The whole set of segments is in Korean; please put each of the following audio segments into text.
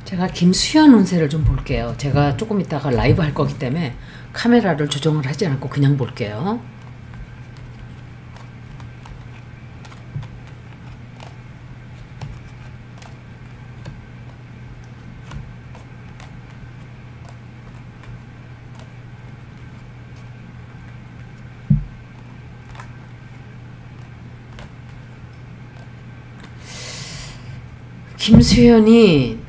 제가 김수현 운세를 좀 볼게요. 제가 조금 이따가 라이브 할 거기 때문에 카메라를 조정을 하지 않고 그냥 볼게요. 김수현이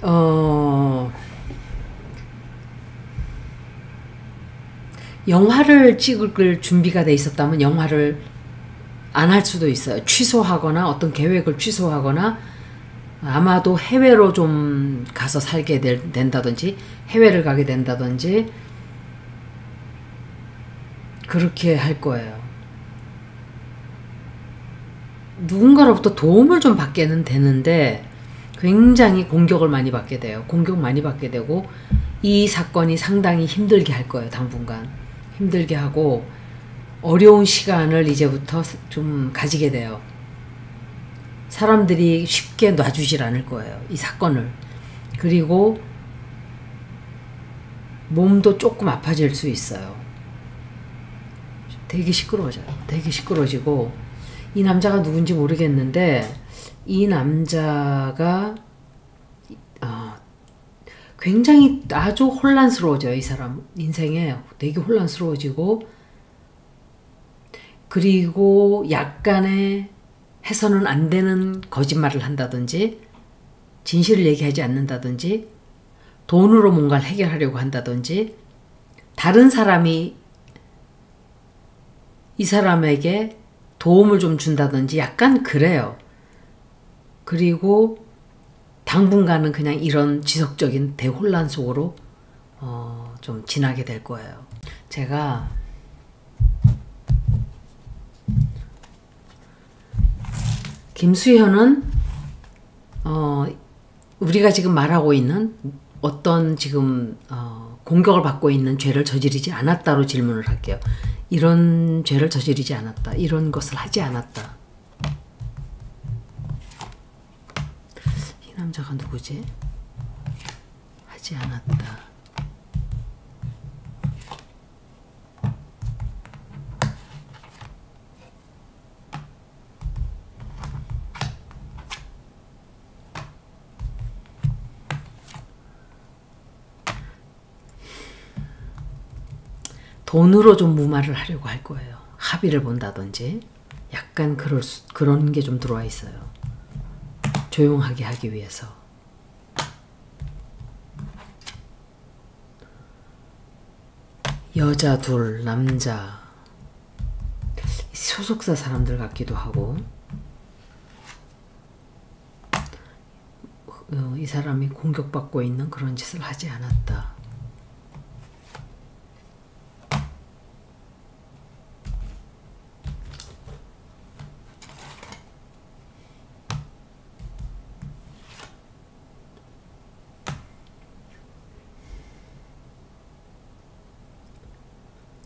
영화를 찍을 준비가 돼 있었다면 영화를 안 할 수도 있어요. 취소하거나 어떤 계획을 취소하거나 아마도 해외로 좀 가서 살게 된다든지 해외를 가게 된다든지 그렇게 할 거예요. 누군가로부터 도움을 좀 받게는 되는데 굉장히 공격을 많이 받게 돼요. 공격 많이 받게 되고 이 사건이 상당히 힘들게 할 거예요. 당분간 힘들게 하고 어려운 시간을 이제부터 좀 가지게 돼요. 사람들이 쉽게 놔주질 않을 거예요. 이 사건을. 그리고 몸도 조금 아파질 수 있어요. 되게 시끄러워져요. 되게 시끄러워지고 이 남자가 누군지 모르겠는데 이 남자가 굉장히 아주 혼란스러워져요. 이 사람 인생에 되게 혼란스러워지고 그리고 약간의 해서는 안 되는 거짓말을 한다든지 진실을 얘기하지 않는다든지 돈으로 뭔가를 해결하려고 한다든지 다른 사람이 이 사람에게 도움을 좀 준다든지 약간 그래요. 그리고 당분간은 그냥 이런 지속적인 대혼란 속으로 좀 지나게 될 거예요. 제가 김수현은 우리가 지금 말하고 있는 어떤 지금 공격을 받고 있는 죄를 저지르지 않았다로 질문을 할게요. 이런 죄를 저지르지 않았다. 이런 것을 하지 않았다. 이 남자가 누구지? 하지 않았다. 돈으로 좀 무마를 하려고 할 거예요. 합의를 본다든지 약간 그런 게 좀 들어와 있어요. 조용하게 하기 위해서. 여자 둘, 남자 소속사 사람들 같기도 하고 이 사람이 공격받고 있는 그런 짓을 하지 않았다.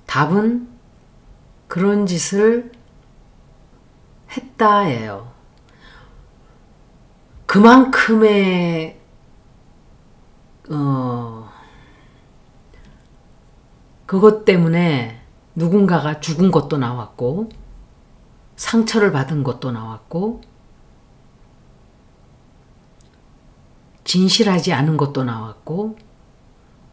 답은 그런 짓을 했다예요. 그만큼의 그것 때문에 누군가가 죽은 것도 나왔고 상처를 받은 것도 나왔고 진실하지 않은 것도 나왔고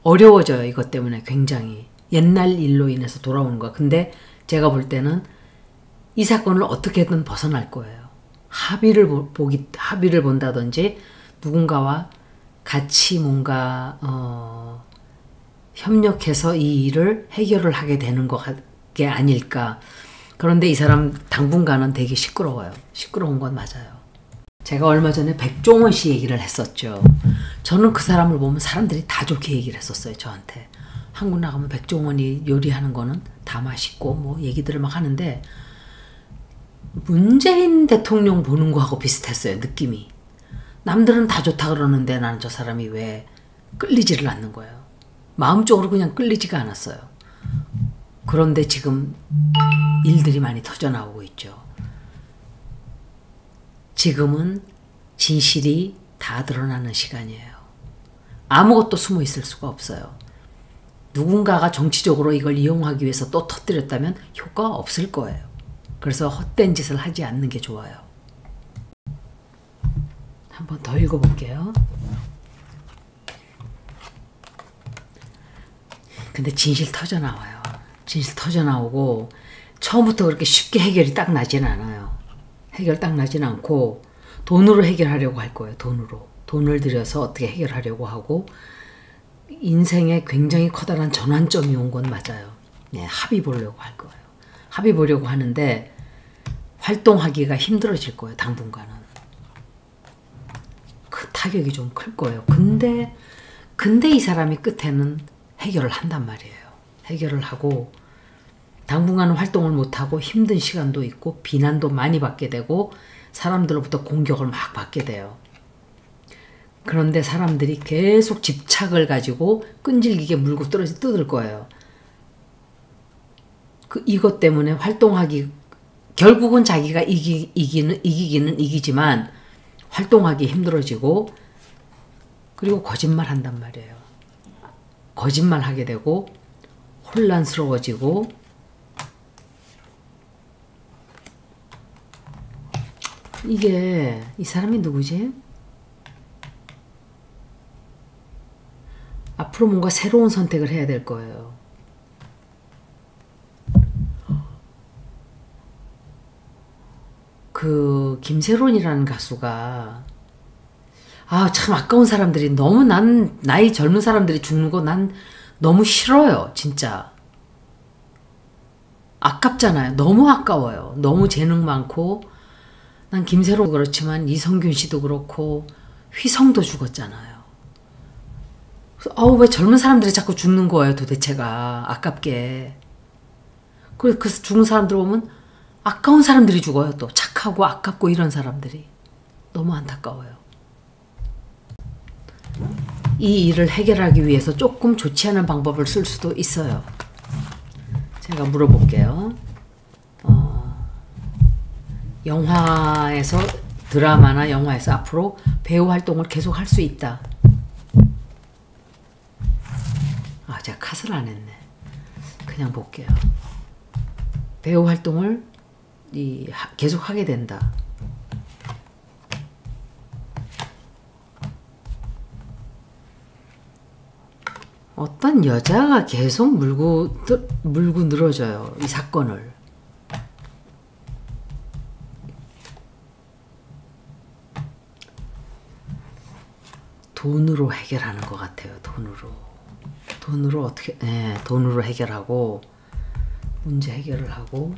어려워져요. 이것 때문에 굉장히. 옛날 일로 인해서 돌아오는 거야. 근데 제가 볼 때는 이 사건을 어떻게든 벗어날 거예요. 합의를 본다든지 누군가와 같이 뭔가 협력해서 이 일을 해결을 하게 되는 게 아닐까. 그런데 이 사람 당분간은 되게 시끄러워요. 시끄러운 건 맞아요. 제가 얼마 전에 백종원 씨 얘기를 했었죠. 저는 그 사람을 보면 사람들이 다 좋게 얘기를 했었어요. 저한테. 한국 나가면 백종원이 요리하는 거는 다 맛있고 뭐 얘기들을 막 하는데 문재인 대통령 보는 거하고 비슷했어요. 느낌이. 남들은 다 좋다 그러는데 나는 저 사람이 왜 끌리지를 않는 거예요. 마음적으로 그냥 끌리지가 않았어요. 그런데 지금 일들이 많이 터져나오고 있죠. 지금은 진실이 다 드러나는 시간이에요. 아무것도 숨어 있을 수가 없어요. 누군가가 정치적으로 이걸 이용하기 위해서 또 터뜨렸다면 효과가 없을 거예요. 그래서 헛된 짓을 하지 않는 게 좋아요. 한 번 더 읽어볼게요. 근데 진실 터져 나와요. 진실 터져 나오고 처음부터 그렇게 쉽게 해결이 딱 나진 않아요. 해결 딱 나진 않고 돈으로 해결하려고 할 거예요. 돈을 들여서 어떻게 해결하려고 하고 인생에 굉장히 커다란 전환점이 온 건 맞아요. 네, 합의 보려고 할 거예요. 합의 보려고 하는데 활동하기가 힘들어질 거예요. 당분간은. 그 타격이 좀 클 거예요. 근데 이 사람이 끝에는 해결을 한단 말이에요. 해결을 하고 당분간은 활동을 못하고 힘든 시간도 있고 비난도 많이 받게 되고 사람들로부터 공격을 막 받게 돼요. 그런데 사람들이 계속 집착을 가지고 끈질기게 물고 뜯을 거예요. 이것 때문에 활동하기 결국은 자기가 이기기는 이기지만 활동하기 힘들어지고 그리고 거짓말 한단 말이에요. 거짓말 하게 되고 혼란스러워지고 이게 이 사람이 누구지? 앞으로 뭔가 새로운 선택을 해야 될 거예요. 그 김세론이라는 가수가 참 아까운 사람들이 너무 나이 젊은 사람들이 죽는 거 난 너무 싫어요. 진짜 아깝잖아요. 너무 아까워요. 너무 재능 많고 난 김세론도 그렇지만 이성균 씨도 그렇고 휘성도 죽었잖아요. 왜 젊은 사람들이 자꾸 죽는 거예요, 도대체가. 아깝게. 그 죽은 사람들 보면 아까운 사람들이 죽어요, 또. 착하고 아깝고 이런 사람들이. 너무 안타까워요. 이 일을 해결하기 위해서 조금 좋지 않은 방법을 쓸 수도 있어요. 제가 물어볼게요. 영화에서, 드라마나 영화에서 앞으로 배우 활동을 계속 할 수 있다. 제가 컷을 안 했네. 그냥 볼게요. 배우 활동을 계속 하게 된다. 어떤 여자가 계속 물고 늘어져요. 이 사건을. 돈으로 해결하는 것 같아요. 돈으로 어떻게, 돈으로 해결하고, 문제 해결을 하고,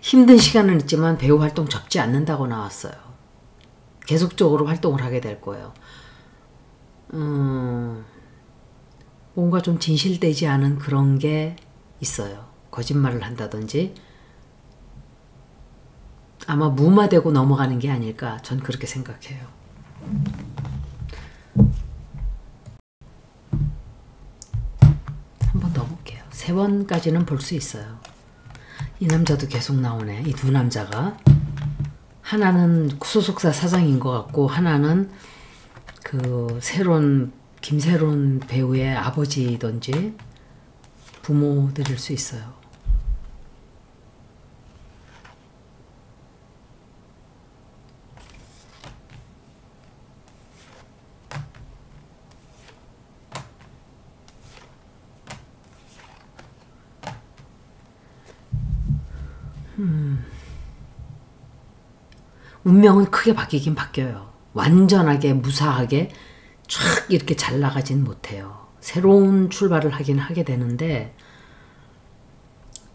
힘든 시간은 있지만 배우 활동 접지 않는다고 나왔어요. 계속적으로 활동을 하게 될 거예요. 뭔가 좀 진실되지 않은 그런 게 있어요. 거짓말을 한다든지, 아마 무마되고 넘어가는 게 아닐까 전 그렇게 생각해요. 한 번 더 볼게요. 3번까지는 볼 수 있어요. 이 남자도 계속 나오네. 이 두 남자가. 하나는 소속사 사장인 것 같고 하나는 그 김세론 배우의 아버지든지 부모들일 수 있어요. 운명은 크게 바뀌긴 바뀌어요. 완전하게 무사하게 쫙 이렇게 잘 나가진 못해요. 새로운 출발을 하게 되는데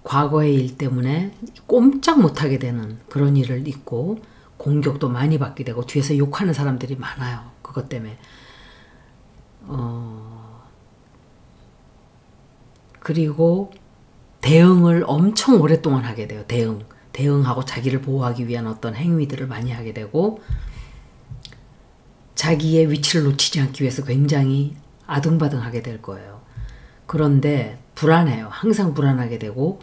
과거의 일 때문에 꼼짝 못하게 되는 그런 일을 있고 공격도 많이 받게 되고 뒤에서 욕하는 사람들이 많아요. 그것 때문에. 그리고 대응을 엄청 오랫동안 하게 돼요. 대응하고 자기를 보호하기 위한 어떤 행위들을 많이 하게 되고 자기의 위치를 놓치지 않기 위해서 굉장히 아등바등하게 될 거예요. 그런데 불안해요. 항상 불안하게 되고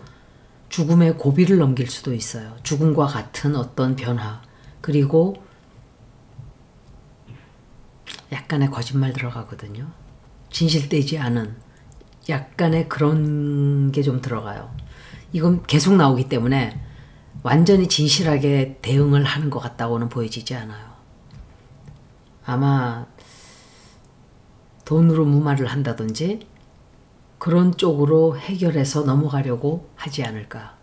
죽음의 고비를 넘길 수도 있어요. 죽음과 같은 어떤 변화, 그리고 약간의 거짓말 들어가거든요. 진실되지 않은 약간의 그런 게 좀 들어가요. 이건 계속 나오기 때문에 완전히 진실하게 대응을 하는 것 같다고는 보여지지 않아요. 아마 돈으로 무마를 한다든지 그런 쪽으로 해결해서 넘어가려고 하지 않을까,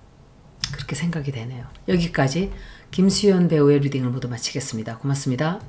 그렇게 생각이 되네요. 여기까지 김수현 배우의 리딩을 모두 마치겠습니다. 고맙습니다.